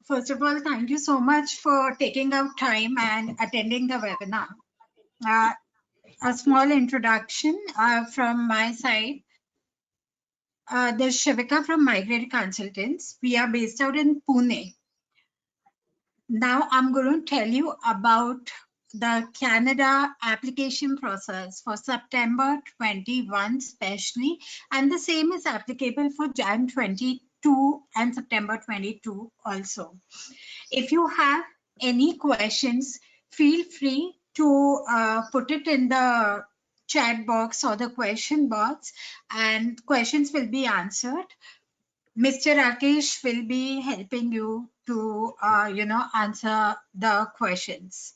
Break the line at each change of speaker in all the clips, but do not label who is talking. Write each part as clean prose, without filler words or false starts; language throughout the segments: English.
First of all, thank you so much for taking out time and attending the webinar. A small introduction from my side. There's Shivika from Migrate Consultants. We are based out in Pune. Now I'm going to tell you about the Canada application process for September 21 especially, and the same is applicable for Jan 22 and September 22 also. If you have any questions, feel free to put it in the chat box or the question box, and questions will be answered. Mr. Rakesh will be helping you to, answer the questions.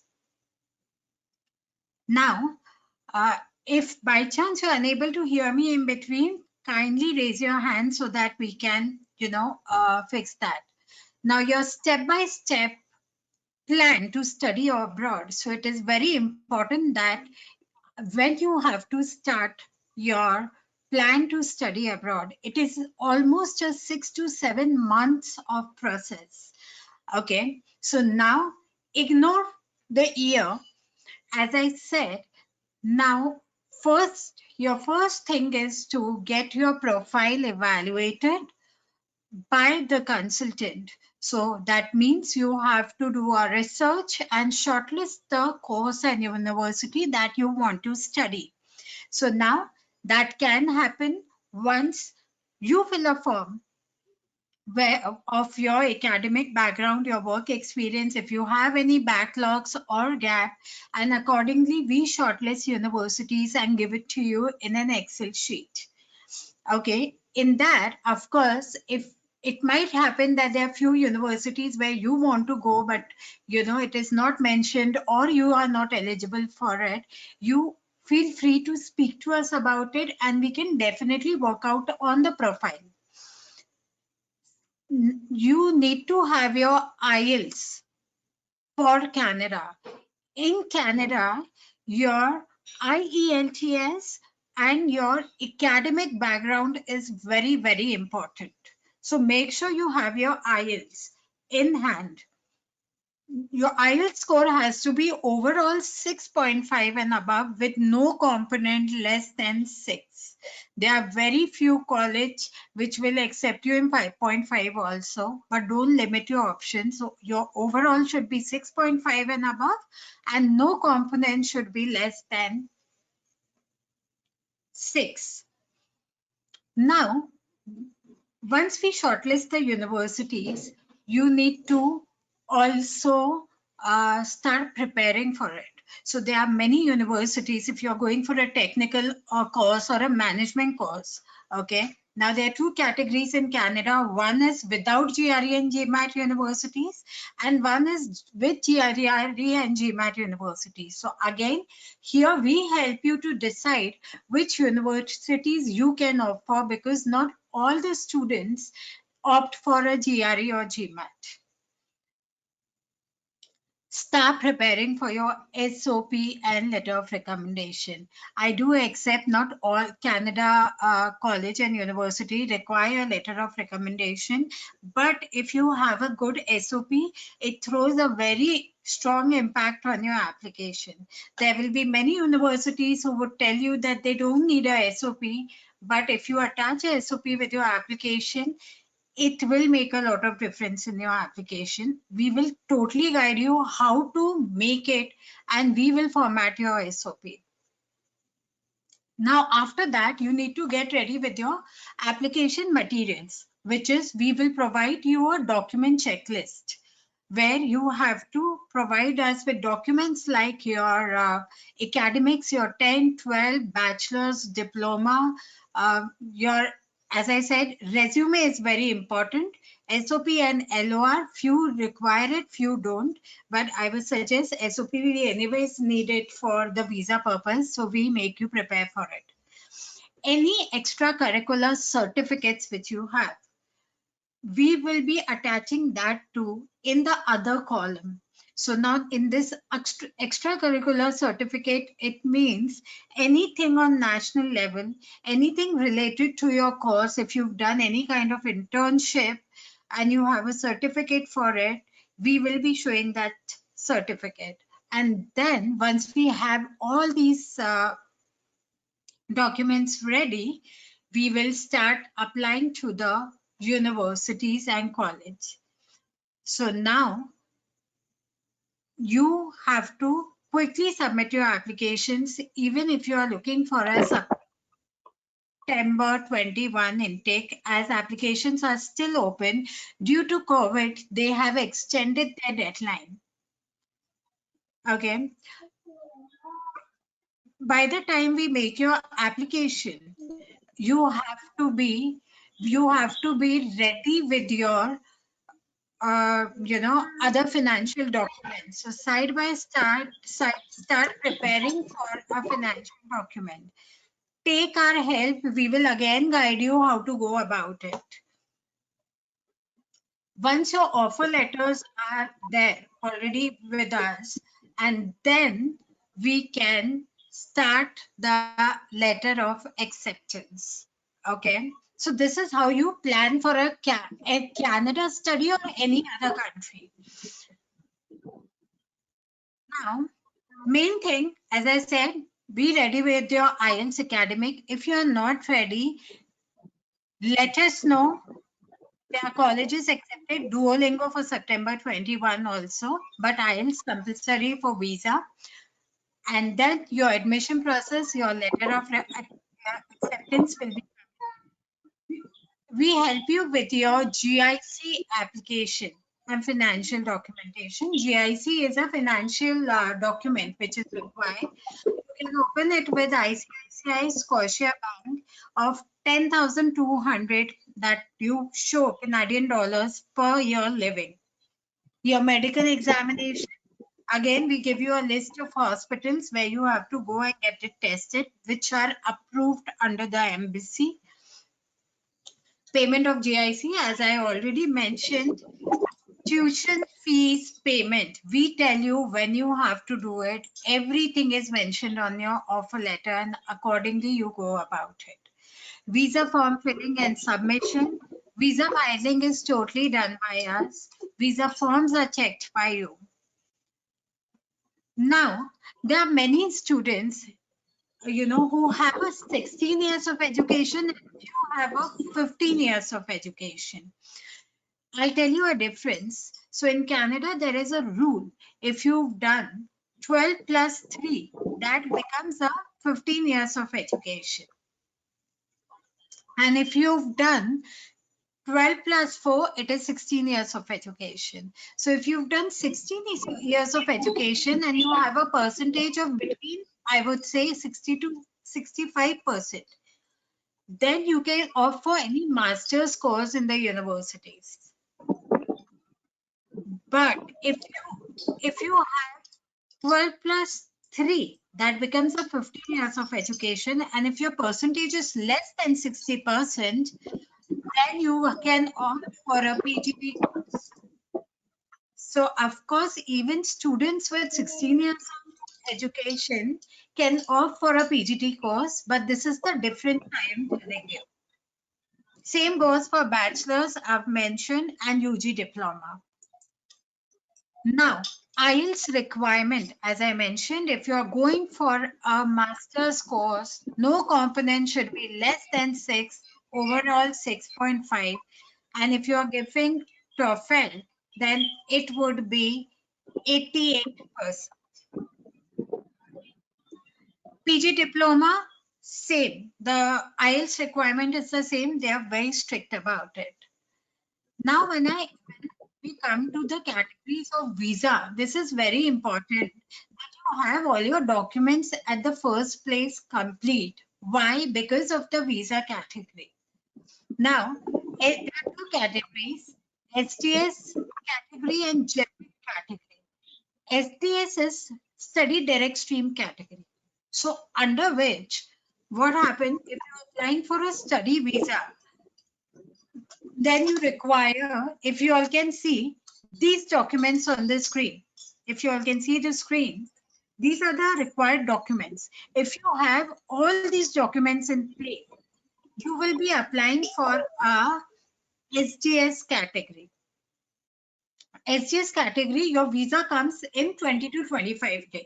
Now, if by chance you're unable to hear me in between, kindly raise your hand so that we can, fix that. Now, your step-by-step plan to study abroad. So it is very important that when you have to start your plan to study abroad, it is almost a 6 to 7 months of process. Okay, so now ignore the year. As I said, now your first thing is to get your profile evaluated by the consultant. So that means you have to do a research and shortlist the course and university that you want to study. So now that can happen once you fill a form of your academic background, your work experience, if you have any backlogs or gap, and accordingly we shortlist universities and give it to you in an Excel sheet. Okay, in that, of course, if it might happen that there are few universities where you want to go, but it is not mentioned or you are not eligible for it, you feel free to speak to us about it and we can definitely work out on the profile. You need to have your IELTS for Canada. In Canada, your IELTS and your academic background is very, very important. So make sure you have your IELTS in hand. Your IELTS score has to be overall 6.5 and above with no component less than 6. There are very few colleges which will accept you in 5.5 also, but don't limit your options. So your overall should be 6.5 and above, and no component should be less than 6. Now, once we shortlist the universities, you need to also start preparing for it. So there are many universities, if you're going for a technical course or a management course, okay? Now there are two categories in Canada. One is without GRE and GMAT universities, and one is with GRE and GMAT universities. So again, here we help you to decide which universities you can opt for, because not all the students opt for a GRE or GMAT. Start preparing for your SOP and letter of recommendation. I do accept not all Canada college and university require a letter of recommendation, but if you have a good SOP, it throws a very strong impact on your application. There will be many universities who would tell you that they don't need a SOP, but if you attach a SOP with your application, it will make a lot of difference in your application. We will totally guide you how to make it, and we will format your SOP. Now, after that, you need to get ready with your application materials, which is we will provide you a document checklist where you have to provide us with documents like your academics, your 10, 12, bachelor's, diploma, your, as I said, resume is very important. SOP and LOR, few require it, few don't. But I would suggest SOP, we anyways need it for the visa purpose. So we make you prepare for it. Any extracurricular certificates which you have, we will be attaching that to in the other column. So now in this extracurricular certificate, it means anything on national level, anything related to your course. If you've done any kind of internship, and you have a certificate for it, we will be showing that certificate. And then once we have all these documents ready, we will start applying to the universities and college. So now you have to quickly submit your applications, even if you are looking for a September 21 intake, as applications are still open. Due to COVID, they have extended their deadline. Okay. By the time we make your application, you have to be ready with your other financial documents. So side by start preparing for a financial document. Take our help. We will again guide you how to go about it. Once your offer letters are there already with us, and then we can start the letter of acceptance. Okay. So this is how you plan for a Canada study or any other country. Now, main thing, as I said, be ready with your IELTS academic. If you are not ready, let us know. There are colleges accepted Duolingo for September 21 also, but IELTS compulsory for visa. And then your admission process, your letter of acceptance will be. We help you with your GIC application and financial documentation. GIC is a financial document which is required. You can open it with ICICI Scotia Bank of 10,200 that you show Canadian dollars per year living. Your medical examination, again, we give you a list of hospitals where you have to go and get it tested, which are approved under the embassy. Payment of GIC, as I already mentioned, tuition fees payment. We tell you when you have to do it. Everything is mentioned on your offer letter, and accordingly you go about it. Visa form filling and submission. Visa filing is totally done by us. Visa forms are checked by you. Now, there are many students, who have a 16 years of education and you have a 15 years of education. I'll tell you a difference. So in Canada, there is a rule. If you've done 12 plus 3, that becomes a 15 years of education. And if you've done 12 plus 4, it is 16 years of education. So if you've done 16 years of education and you have a percentage of between, I would say 60 to 65%, then you can opt for any master's course in the universities. But if you have 12 plus 3, that becomes a 15 years of education. And if your percentage is less than 60%, then you can opt for a PGP course. So of course, even students with 16 years of education can opt for a PGT course, but this is the different time telling you. Same goes for bachelor's, I've mentioned, and UG diploma. Now, IELTS requirement, as I mentioned, if you're going for a master's course, no component should be less than 6, overall 6.5. And if you're giving TOEFL, then it would be 88%. PG diploma, same. The IELTS requirement is the same. They are very strict about it. Now, when we come to the categories of visa, this is very important that you have all your documents at the first place complete. Why? Because of the visa category. Now, there are two categories, STS category and general category. STS is study direct stream category. So under which, what happens if you're applying for a study visa, then you require, if you all can see these documents on the screen, if you all can see the screen, these are the required documents. If you have all these documents in place, you will be applying for a SGS category. SGS category, your visa comes in 20 to 25 days.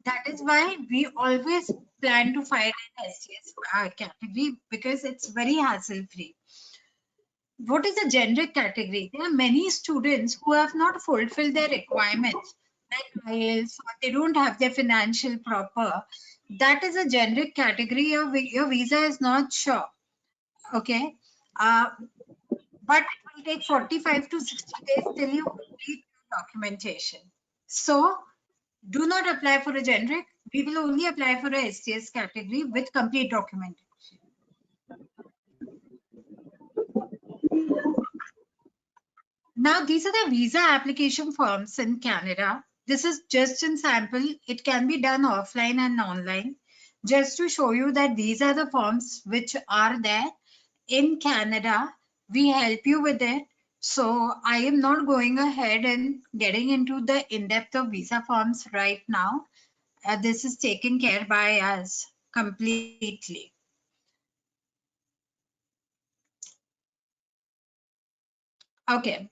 That is why we always plan to file an SGS category, because it's very hassle free. What is a generic category? There are many students who have not fulfilled their requirements, like IELTS, or they don't have their financial proper. That is a generic category. Your visa is not sure. Okay. But it will take 45 to 60 days till you complete your documentation. So do not apply for a generic. We will only apply for a STS category with complete documentation. Now, these are the visa application forms in Canada. This is just in sample. It can be done offline and online. Just to show you that these are the forms which are there in Canada. We help you with it. So I am not going ahead and getting into the in-depth of visa forms right now. This is taken care by us completely. Okay.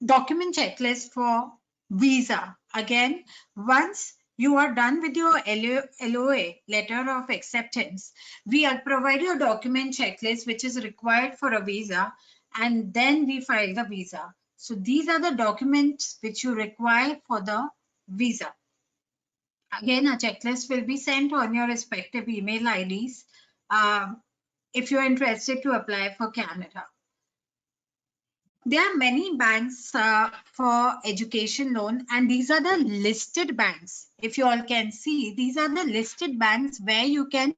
Document checklist for visa. Again, once you are done with your LOA, letter of acceptance, we are provide you a document checklist which is required for a visa, and then we file the visa. So these are the documents which you require for the visa. Again, a checklist will be sent on your respective email IDs if you're interested to apply for Canada. There are many banks for education loan, and these are the listed banks. If you all can see, these are the listed banks where you can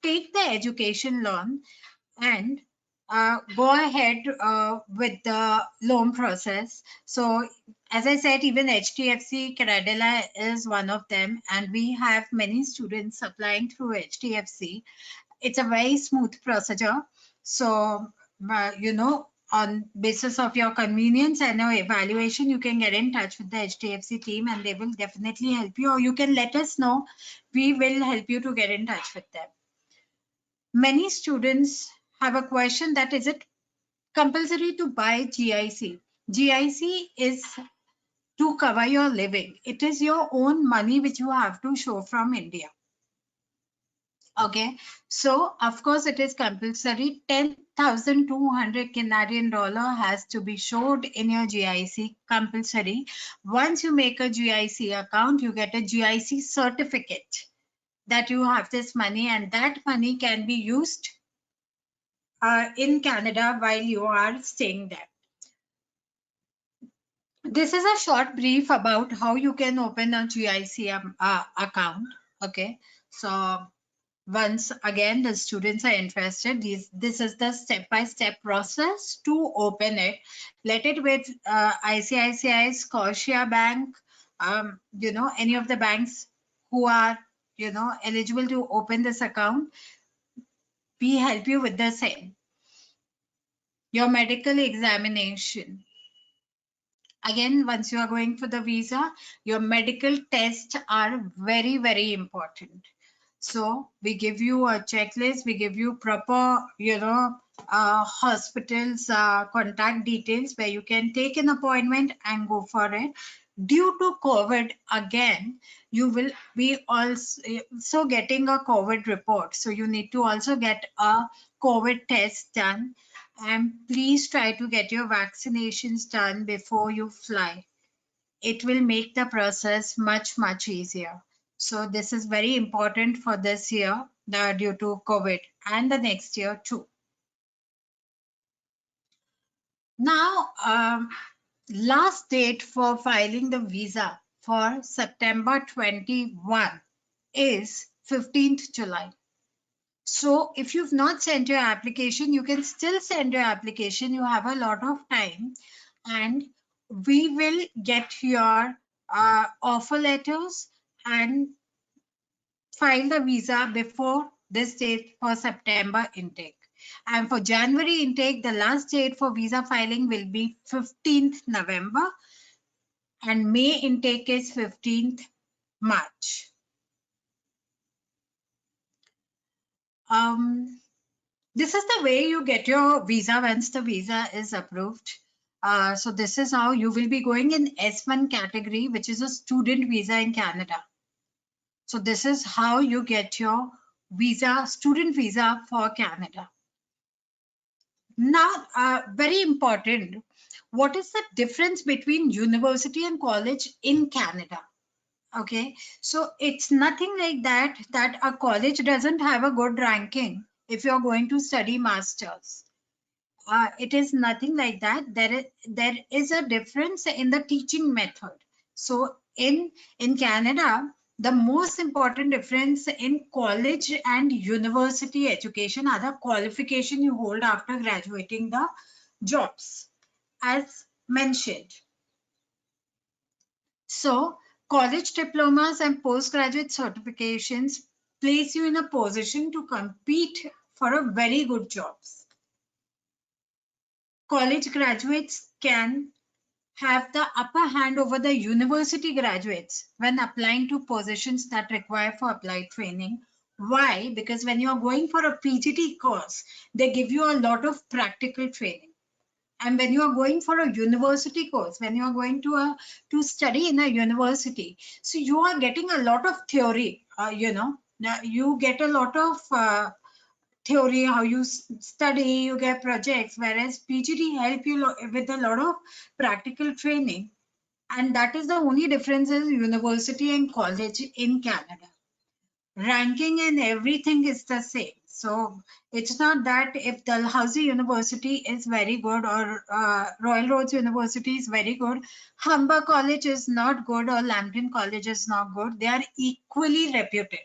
take the education loan and go ahead with the loan process. So as I said, even HDFC Credila is one of them, and we have many students applying through HDFC. It's a very smooth procedure. So, on basis of your convenience and your evaluation, you can get in touch with the HDFC team and they will definitely help you, or you can let us know. We will help you to get in touch with them. Many students have a question that is it compulsory to buy GIC? GIC is to cover your living. It is your own money which you have to show from India. Okay, so of course it is compulsory. 10,200 Canadian dollar has to be showed in your GIC compulsory. Once you make a GIC account, you get a GIC certificate that you have this money, and that money can be used in Canada while you are staying there. This is a short brief about how you can open a GIC account. Okay, so once again the students are interested, this is the step-by-step process to open it. Let it with ICICI, Scotia Bank, any of the banks who are eligible to open this account. We help you with the same. Your medical examination. Again, once you are going for the visa, your medical tests are very, very important. So we give you a checklist, we give you proper, hospitals, contact details where you can take an appointment and go for it. Due to COVID, again, you will be also getting a COVID report. So you need to also get a COVID test done. And please try to get your vaccinations done before you fly. It will make the process much, much easier. So this is very important for this year due to COVID, and the next year too. Now, last date for filing the visa for September 21 is 15th July. So if you've not sent your application, you can still send your application. You have a lot of time, and we will get your offer letters and file the visa before this date for September intake. And for January intake, the last date for visa filing will be 15th November, and May intake is 15th March. This is the way you get your visa once the visa is approved. So this is how you will be going in S1 category, which is a student visa in Canada. So this is how you get your visa, student visa for Canada. Now, very important, what is the difference between university and college in Canada? Okay, so it's nothing like that, that a college doesn't have a good ranking if you're going to study masters. It is nothing like that. There is a difference in the teaching method. So in Canada, the most important difference in college and university education are the qualification you hold after graduating the jobs, as mentioned. So college diplomas and postgraduate certifications place you in a position to compete for a very good jobs. College graduates can have the upper hand over the university graduates when applying to positions that require for applied training. Why? Because when you are going for a PGT course, they give you a lot of practical training. And when you are going for a university course, when you are going to study in a university, so you are getting a lot of theory. You get a lot of theory, how you study, you get projects, whereas PGT help you with a lot of practical training. And that is the only difference is university and college in Canada. Ranking and everything is the same. So it's not that if Dalhousie University is very good or Royal Roads University is very good, Humber College is not good or Lambton College is not good. They are equally reputed.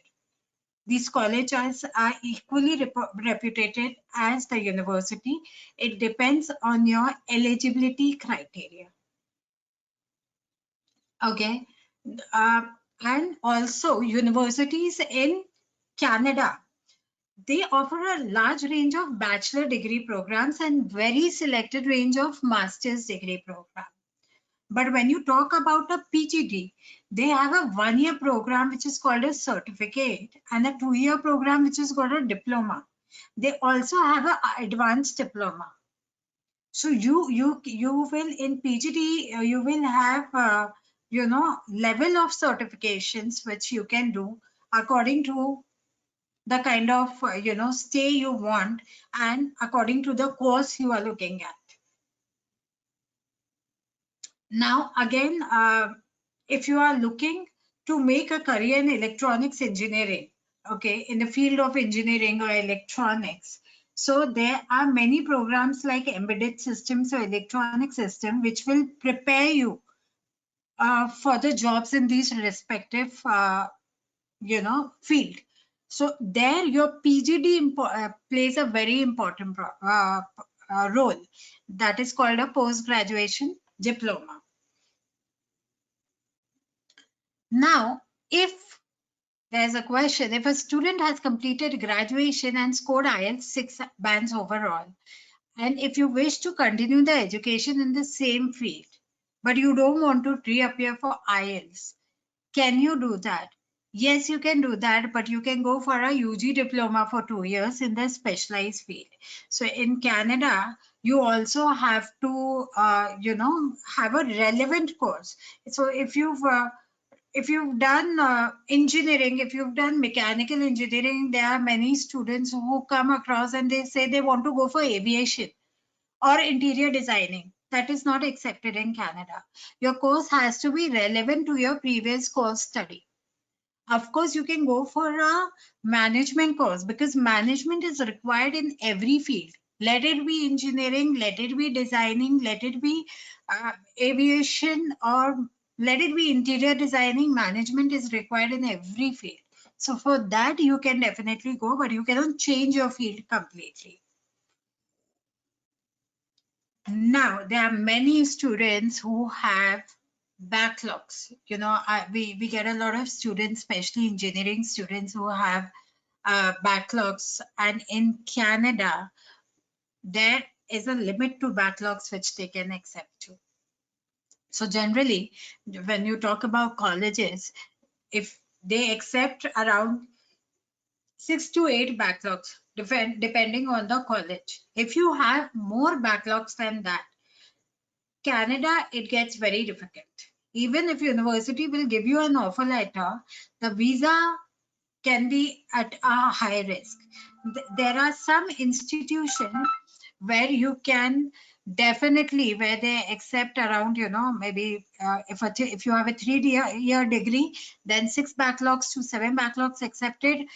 These colleges are equally reputed as the university. It depends on your eligibility criteria. Okay. Uh, and also universities in Canada, they offer a large range of bachelor degree programs and very selected range of master's degree programs. But when you talk about a PGD, they have a 1-year program which is called a certificate and a 2-year program which is called a diploma. They also have an advanced diploma. So you will in PGD you will have level of certifications which you can do according to the kind of stay you want and according to the course you are looking at. Now again, if you are looking to make a career in electronics engineering, okay, in the field of engineering or electronics, so there are many programs like embedded systems or electronic system which will prepare you for the jobs in these respective field. So there your PGD plays a very important role, that is called a post graduation diploma. Now if there's a question, if a student has completed graduation and scored IELTS 6 bands overall, and if you wish to continue the education in the same field but you don't want to reappear for IELTS, can you do that? Yes, you can do that, but you can go for a UG diploma for 2 years in the specialized field. So in Canada, you also have to, have a relevant course. So if you've done engineering, if you've done mechanical engineering, there are many students who come across and they say they want to go for aviation or interior designing. That is not accepted in Canada. Your course has to be relevant to your previous course study. Of course, you can go for a management course because management is required in every field. Let it be engineering, let it be designing, let it be aviation, or let it be interior designing. Management is required in every field. So for that, you can definitely go, but you cannot change your field completely. Now, there are many students who have backlogs. We get a lot of students, especially engineering students, who have backlogs. And in Canada, there is a limit to backlogs which they can accept to. So generally, when you talk about colleges, if they accept around 6 to 8 backlogs, depending on the college. If you have more backlogs than that, Canada, it gets very difficult. Even if university will give you an offer letter, the visa can be at a high risk. There are some institutions where you can definitely, where they accept around, maybe if you have a 3-year degree, then 6 backlogs to 7 backlogs accepted.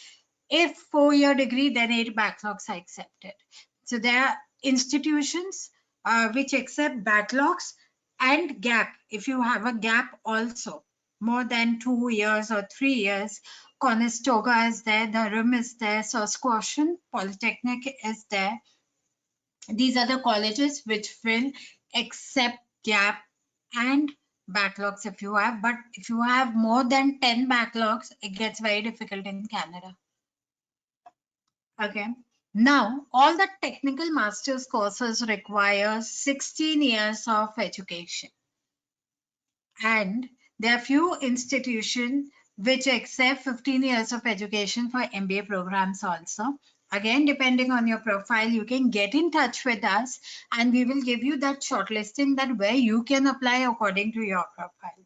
If 4-year degree, then 8 backlogs are accepted. So there are institutions which accept backlogs and gap. If you have a gap also, more than 2 years or 3 years, Conestoga is there, Durham is there, Saskatchewan Polytechnic is there. These are the colleges which will accept gap and backlogs if you have, but if you have more than 10 backlogs, it gets very difficult in Canada. Okay. Now, all the technical master's courses require 16 years of education. And there are few institutions which accept 15 years of education for MBA programs also. Again, depending on your profile, you can get in touch with us and we will give you that shortlisting that where you can apply according to your profile.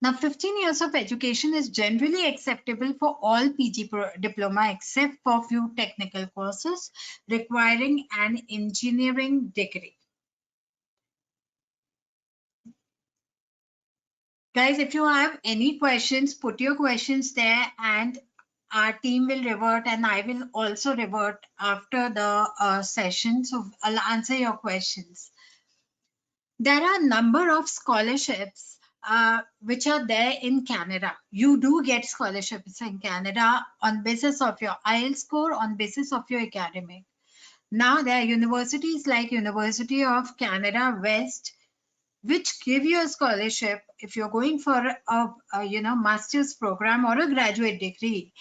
Now, 15 years of education is generally acceptable for all PG diploma except for few technical courses requiring an engineering degree. Guys, if you have any questions, put your questions there and our team will revert and I will also revert after the session. So I'll answer your questions. There are a number of scholarships which are there in Canada. You do get scholarships in Canada on basis of your IELTS score, on basis of your academic. Now there are universities like University of Canada West, which give you a scholarship if you're going for a master's program or a graduate degree.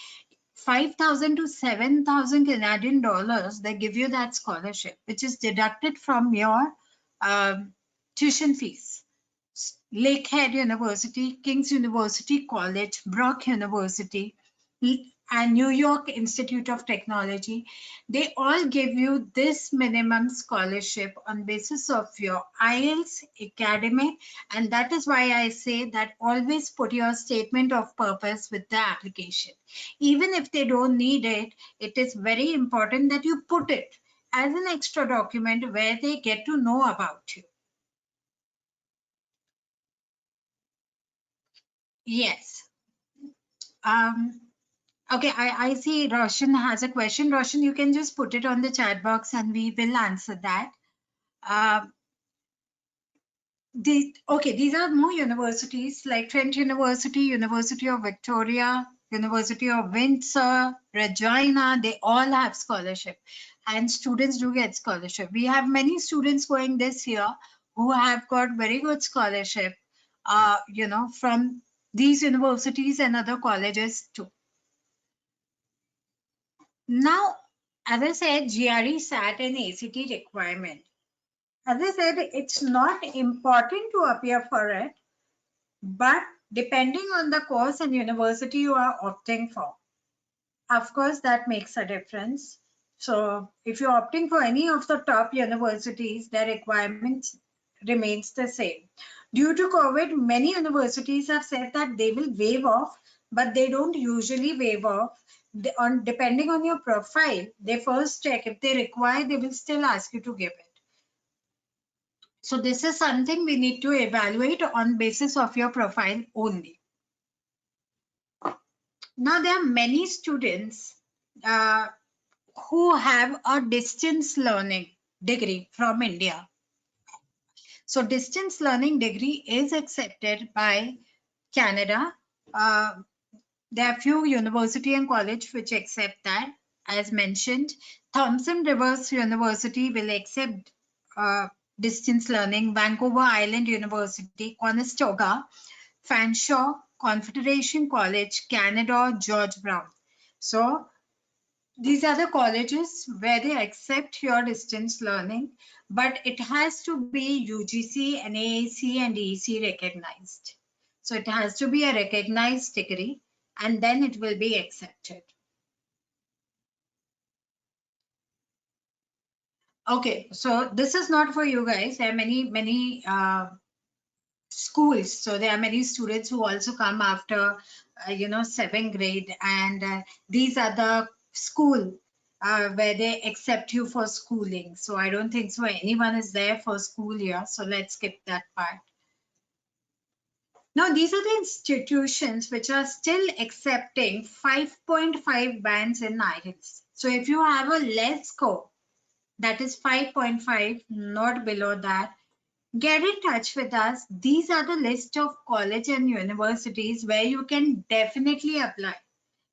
5,000 to 7,000 Canadian dollars, they give you that scholarship, which is deducted from your tuition fees. Lakehead University, King's University College, Brock University, and New York Institute of Technology, they all give you this minimum scholarship on basis of your IELTS, academic, and that is why I say that always put your statement of purpose with the application. Even if they don't need it, it is very important that you put it as an extra document where they get to know about you. Yes. Okay, I see Roshan has a question. Roshan, you can just put it on the chat box and we will answer that. Okay, these are more universities like Trent University, University of Victoria, University of Windsor, Regina, they all have scholarship and students do get scholarship. We have many students going this year who have got very good scholarship, from these universities and other colleges too. Now, as I said, GRE, SAT and ACT requirement. As I said, it's not important to appear for it, but depending on the course and university you are opting for, of course, that makes a difference. So if you're opting for any of the top universities, the requirements remains the same. Due to COVID, many universities have said that they will waive off, but they don't usually waive off. Depending on your profile, they first check. If they require, they will still ask you to give it. So this is something we need to evaluate on basis of your profile only. Now there are many students who have a distance learning degree from India. So distance learning degree is accepted by Canada. There are few university and college which accept that. As mentioned, Thompson Rivers University will accept distance learning. Vancouver Island University, Conestoga, Fanshawe, Confederation College, Canada, George Brown. So these are the colleges where they accept your distance learning, but it has to be UGC, NAAC, and DEC recognized. So it has to be a recognized degree. and then it will be accepted. Okay, so this is not for you guys. There are many schools, so there are many students who also come after 7th grade, and these are the school where they accept you for schooling. So I don't think so anyone is there for school here, so let's skip that part. Now these are the institutions which are still accepting 5.5 bands in IELTS. So if you have a less score, that is 5.5, not below that, get in touch with us. These are the list of college and universities where you can definitely apply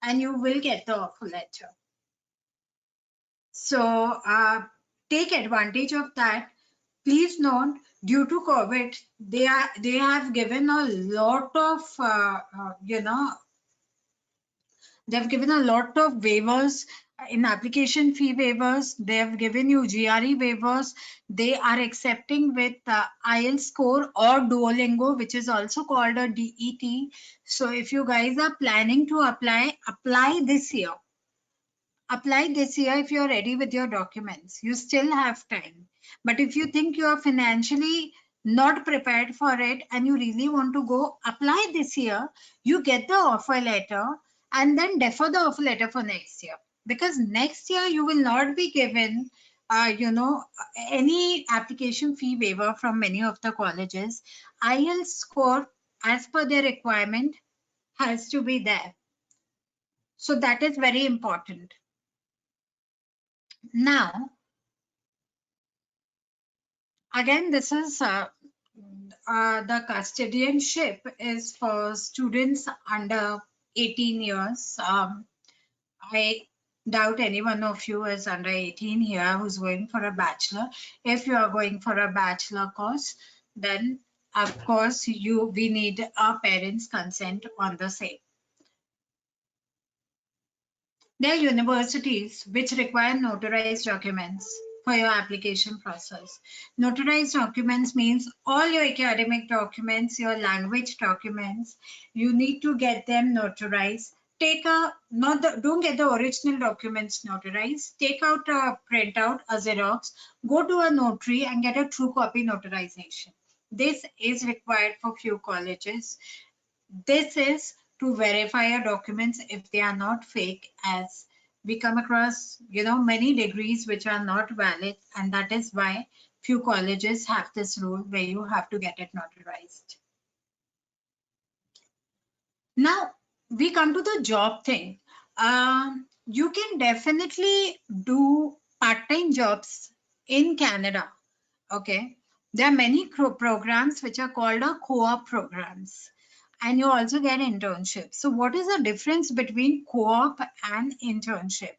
and you will get the offer letter. So take advantage of that. Please note, due to COVID, they have given a lot of they've given a lot of waivers in application fee waivers. They have given you GRE waivers. They are accepting with IELTS score or Duolingo, which is also called a DET. So if you guys are planning to apply this year. Apply this year if you're ready with your documents. You still have time. But if you think you are financially not prepared for it and you really want to go, apply this year. You get the offer letter and then defer the offer letter for next year. Because next year you will not be given any application fee waiver from many of the colleges. IELTS score as per their requirement has to be there. So that is very important. Now, again, this is the custodianship is for students under 18 years. I doubt any one of you is under 18 here who's going for a bachelor. If you are going for a bachelor course, then of course we need our parents' consent on the same. There are universities which require notarized documents for your application process. Notarized documents means all your academic documents, your language documents, you need to get them notarized. Don't get the original documents notarized. Take out a printout, a Xerox, go to a notary and get a true copy notarization. This is required for few colleges. This is to verify your documents if they are not fake, as we come across many degrees which are not valid, and that is why few colleges have this rule where you have to get it notarized. Now we come to the job thing. You can definitely do part-time jobs in Canada. Okay, there are many programs which are called co-op programs, and you also get internships. So what is the difference between co-op and internship?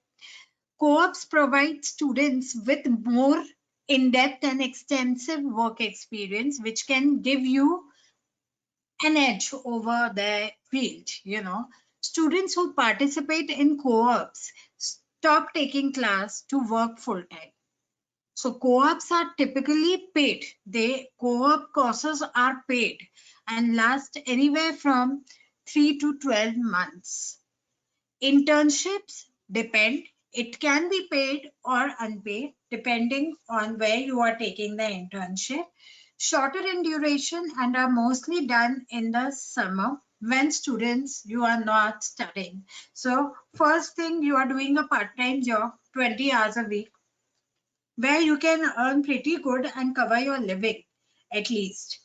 Co-ops provide students with more in-depth and extensive work experience, which can give you an edge over their field. Students who participate in co-ops stop taking class to work full-time. So co-ops are typically paid. Co-op courses are paid and last anywhere from 3 to 12 months. Internships depend. It can be paid or unpaid depending on where you are taking the internship. Shorter in duration and are mostly done in the summer when you are not studying. So first thing, you are doing a part-time job, 20 hours a week, where you can earn pretty good and cover your living at least.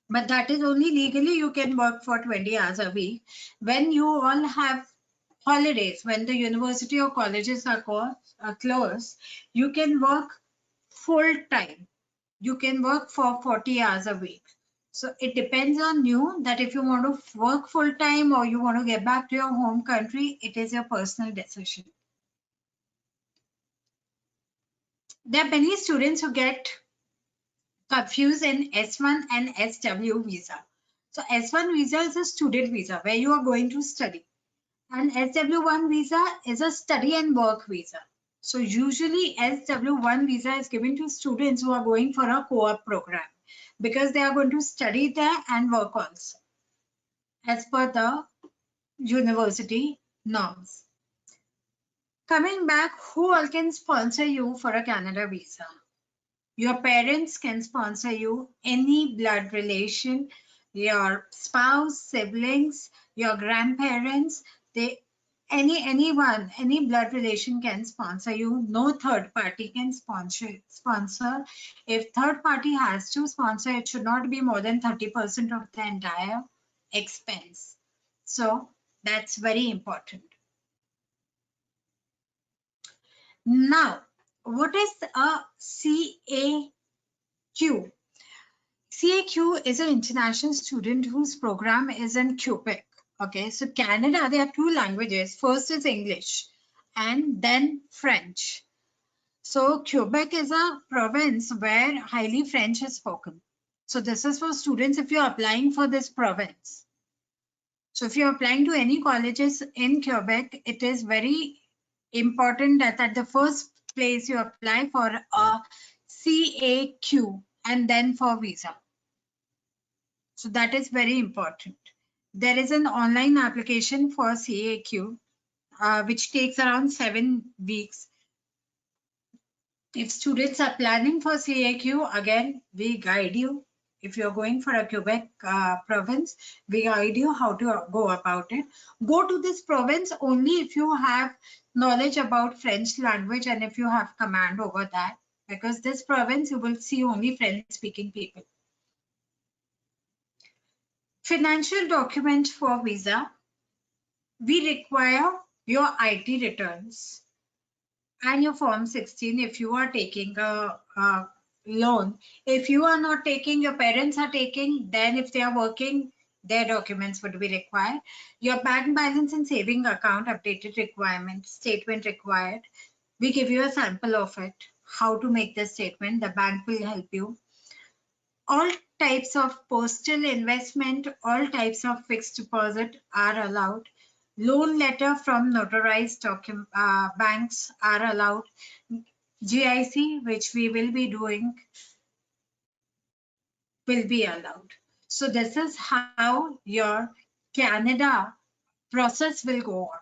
But that is only legally you can work for 20 hours a week. When you all have holidays, when the university or colleges are closed, you can work full time. You can work for 40 hours a week. So it depends on you that if you want to work full time or you want to get back to your home country, it is your personal decision. There are many students who get confused in S1 and SW visa. So S1 visa is a student visa where you are going to study, and SW1 visa is a study and work visa. So usually SW1 visa is given to students who are going for a co-op program because they are going to study there and work also as per the university norms. Coming back, who all can sponsor you for a Canada visa? Your parents can sponsor you, any blood relation, your spouse, siblings, your grandparents, anyone, any blood relation can sponsor you. No third party can sponsor. If third party has to sponsor, it should not be more than 30% of the entire expense. So that's very important. Now, what is a CAQ? CAQ is an international student whose program is in Quebec. Okay, so Canada, there are two languages. First is English and then French. So Quebec is a province where highly French is spoken. So this is for students if you're applying for this province. So if you're applying to any colleges in Quebec, it is very important that at the first place you apply for a CAQ and then for visa. So that is very important. There is an online application for CAQ, which takes around 7 weeks. If students are planning for CAQ, again, we guide you. If you're going for a Quebec province, we guide you how to go about it. Go to this province only if you have knowledge about French language and if you have command over that, because this province you will see only French speaking people. Financial document for visa. We require your IT returns and your Form 16 if you are taking a loan. If you are not taking, your parents are taking, then if they are working, their documents would be required. Your bank balance and saving account updated requirement, statement required. We give you a sample of it, how to make the statement. The bank will help you. All types of postal investment, all types of fixed deposit are allowed. Loan letter from notarized banks are allowed. GIC, which we will be doing, will be allowed. So this is how your Canada process will go on.